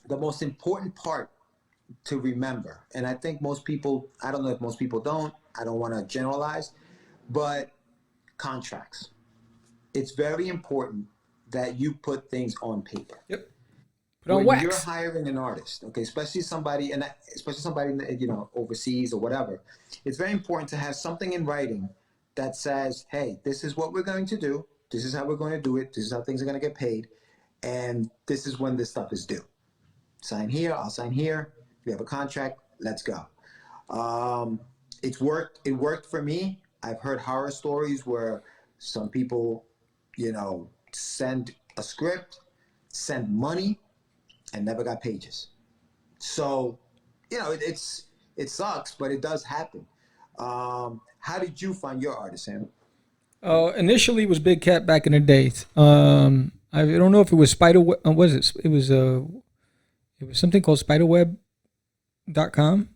the most important part to remember, and I think most people, I don't know if most people don't, I don't want to generalize, but contracts. It's very important that you put things on paper. Yep. Put on When you're wax. hiring an artist, okay, especially somebody, and especially somebody, overseas or whatever, it's very important to have something in writing that says, hey, this is what we're going to do, this is how we're going to do it, this is how things are going to get paid, and this is when this stuff is due. Sign here, I'll sign here, we have a contract, let's go. um, it worked for me. I've heard horror stories where some people, send a script, send money, and never got pages. So, it sucks, but it does happen. How did you find your artist, Sam? Initially, it was Big Cat back in the days. I don't know if it was Spider. What was it? It was something called spiderweb.com.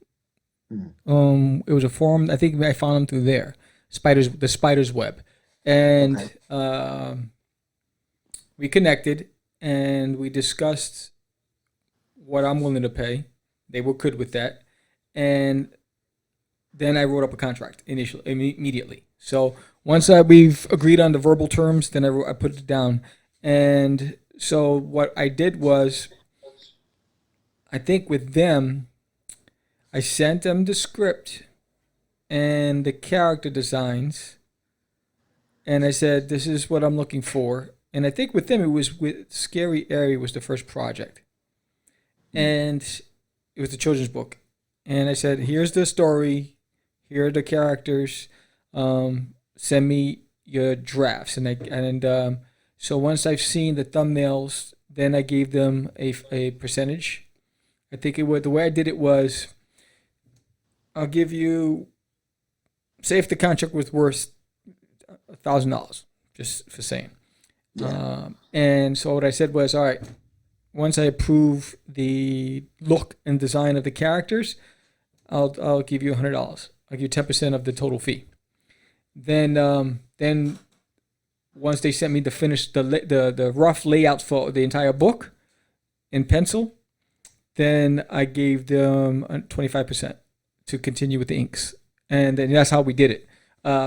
Mm. It was a forum. I think I found them through there. The Spider's Web, Okay. and we connected and we discussed what I'm willing to pay. They were good with that, and then I wrote up a contract immediately. So once we've agreed on the verbal terms, then I put it down. And so what I did was, I think with them, I sent them the script and the character designs, and I said, "This is what I'm looking for." And I think with them, it was with Scary Area was the first project, Mm. and it was the children's book. And I said, "Here's the story. Here are the characters. Send me your drafts." So once I've seen the thumbnails, then I gave them a percentage. I think it was the way I did it was, I'll give you, say if the contract was worth $1,000, just for saying. Yeah. And so what I said was, all right, once I approve the look and design of the characters, I'll give you $100. I'll give you 10% of the total fee. Then once they sent me the rough layouts for the entire book in pencil, then I gave them 25% to continue with the inks, and then that's how we did it.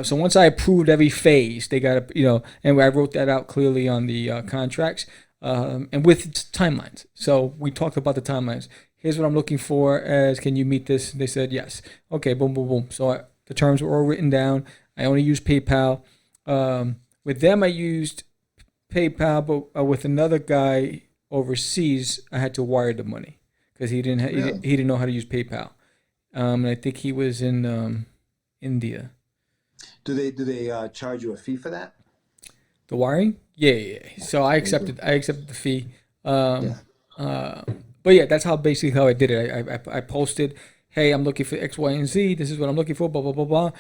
So once I approved every phase, they got and I wrote that out clearly on the contracts, and with timelines. So we talked about the timelines. Here's what I'm looking for. As can you meet this? And they said yes. Okay, boom, boom, boom. So the terms were all written down. I only used PayPal. With them, I used PayPal, but with another guy overseas, I had to wire the money because Really? he didn't know how to use PayPal. And I think he was in India. Do they charge you a fee for that? The wiring? Yeah, yeah, yeah. So They do. I accepted the fee. Um, Yeah. uh, but yeah, that's how basically how I did it. I posted, hey, I'm looking for X, Y, and Z. This is what I'm looking for. Blah blah blah blah.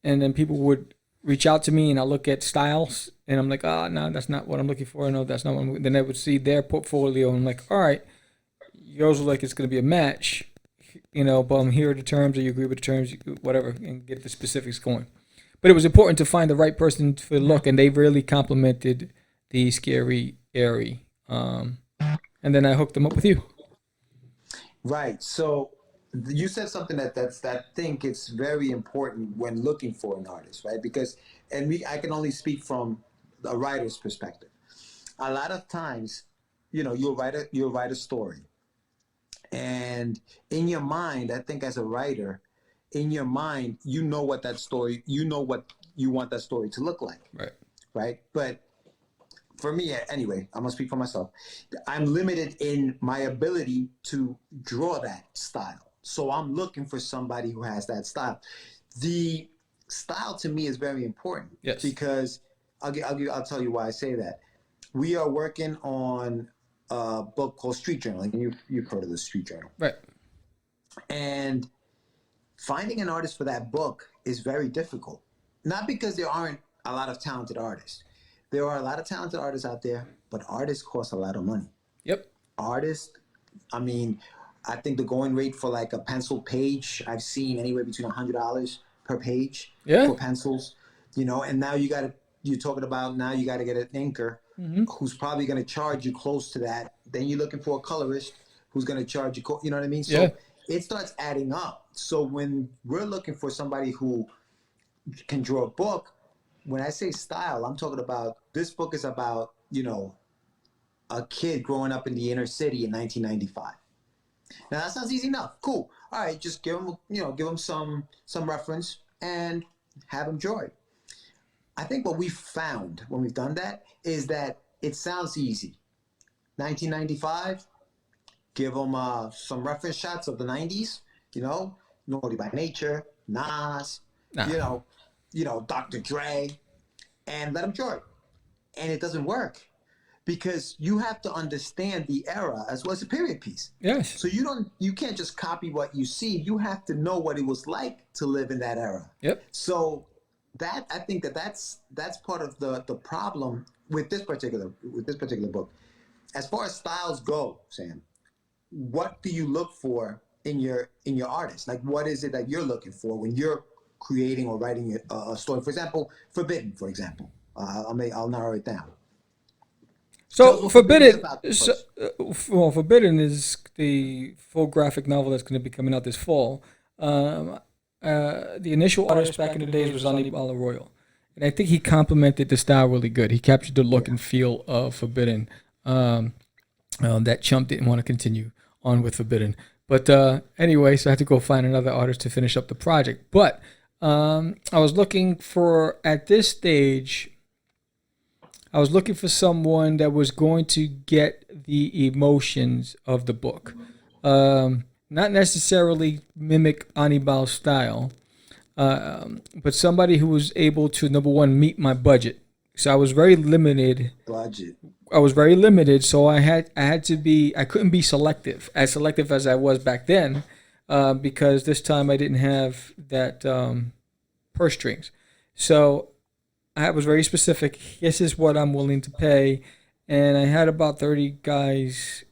And then people would reach out to me, and I look at styles, and I'm like, no, that's not what I'm looking for. No, that's not what then I would see their portfolio, and I'm like, all right, yours look like it's going to be a match, but here are the terms. Or you agree with the terms, whatever, and get the specifics going. But it was important to find the right person for the look, and they really complimented the Scary Area. And then I hooked them up with you. Right. So you said something that I think it's very important when looking for an artist, right? Because I can only speak from a writer's perspective. A lot of times, you'll write a story, and in your mind, I think as a writer, in your mind, you know what you want that story to look like, Right. right? But for me, anyway, I'm gonna speak for myself. I'm limited in my ability to draw that style. So I'm looking for somebody who has that style. The style to me is very important Yes. because I'll tell you why I say that. We are working on a book called Street Journaling, and you've heard of the Street Journal. Right. And finding an artist for that book is very difficult. Not because there aren't a lot of talented artists. There are a lot of talented artists out there, but artists cost a lot of money. Yep. Artists, I mean, I think the going rate for like a pencil page, I've seen anywhere between $100 per page Yeah. for pencils, and now you're talking about now you got to get an inker Mm-hmm. who's probably going to charge you close to that. Then you're looking for a colorist who's going to charge you. You know what I mean? Yeah. So it starts adding up. So when we're looking for somebody who can draw a book, when I say style, I'm talking about this book is about, a kid growing up in the inner city in 1995. Now that sounds easy enough. Cool. All right, just give them some reference and have them draw it. I think what we've found when we've done that is that it sounds easy. 1995, give them some reference shots of the 90s, Naughty by Nature, Nas, Dr. Dre, and let them draw it. And it doesn't work because you have to understand the era as well as the period piece. Yes. So you can't just copy what you see. You have to know what it was like to live in that era. Yep. So I think that's part of the problem with this particular book. As far as styles go, Sam, what do you look for in your artist? Like, what is it that you're looking for when you're creating or writing a story? For example, Forbidden. For example, I'll narrow it down. So Forbidden. Forbidden is the full graphic novel that's going to be coming out this fall. The initial artist back in the days was Anibal Arroyo, and I think he complemented the style really good. He captured the look and feel of Forbidden. That chump didn't want to continue on with Forbidden, but anyway, so I had to go find another artist to finish up the project. But I was looking for, at this stage, I was looking for someone that was going to get the emotions of the book. Not necessarily mimic Anibal's style, but somebody who was able to, number one, meet my budget. So I was very limited. So I couldn't be as selective as I was back then, because this time I didn't have that purse strings. So I was very specific. This is what I'm willing to pay. And I had about 30 guys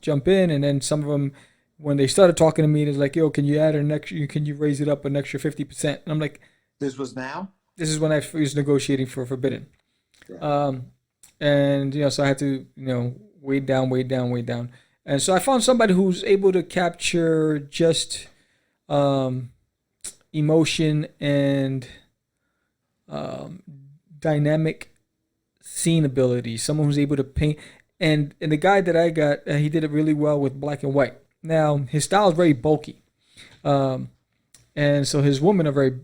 jump in, and then some of them, when they started talking to me, it's like, yo, can you raise it up an extra 50%? And I'm like, this was now? This is when I was negotiating for Forbidden. Yeah. And, so I had to, weigh down. And so I found somebody who's able to capture just emotion and dynamic scene ability. Someone who's able to paint. And the guy that I got, he did it really well with black and white. Now, his style is very bulky. And so his women are very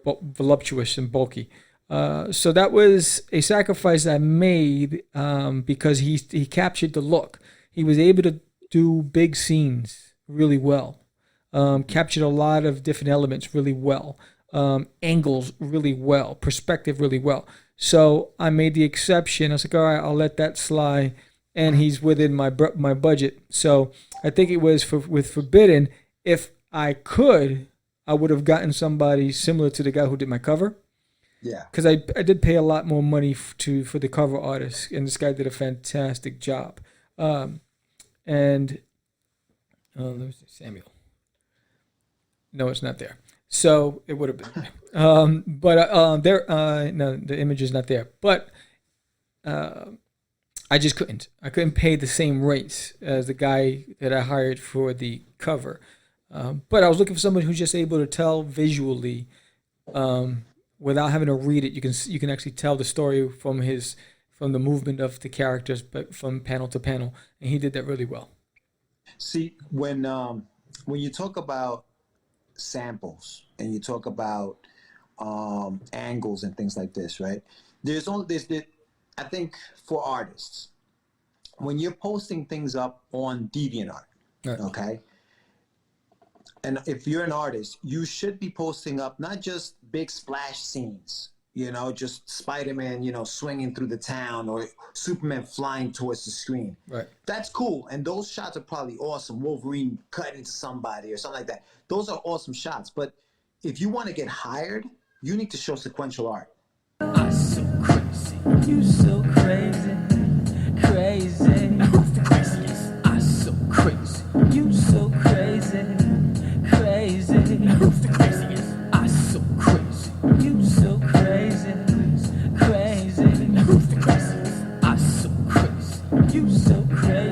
voluptuous and bulky. So that was a sacrifice I made because he captured the look. He was able to do big scenes really well. Captured a lot of different elements really well. Angles really well. Perspective really well. So I made the exception. I was like, all right, I'll let that slide. And he's within my budget. So I think it was with Forbidden, if I could, I would have gotten somebody similar to the guy who did my cover. Yeah. Because I did pay a lot more money for the cover artist, and this guy did a fantastic job. Let me see, Samuel. No, it's not there. So it would have been there. The image is not there. But I just couldn't. I couldn't pay the same rates as the guy that I hired for the cover. But I was looking for somebody who's just able to tell visually, without having to read it. You can actually tell the story from the movement of the characters, but from panel to panel, and he did that really well. See, when you talk about samples and you talk about angles and things like this, right? I think for artists, when you're posting things up on DeviantArt, right. Okay? And if you're an artist, you should be posting up not just big splash scenes, just Spider-Man, swinging through the town, or Superman flying towards the screen. Right. That's cool. And those shots are probably awesome. Wolverine cutting into somebody or something like that. Those are awesome shots. But if you want to get hired, you need to show sequential art. I'm so crazy. You so crazy. Crazy. Who's the craziest? I'm so crazy. You so crazy. Crazy. Who's the craziest? I'm so crazy. You so crazy. Crazy. Who's the craziest? I'm so crazy. You so crazy.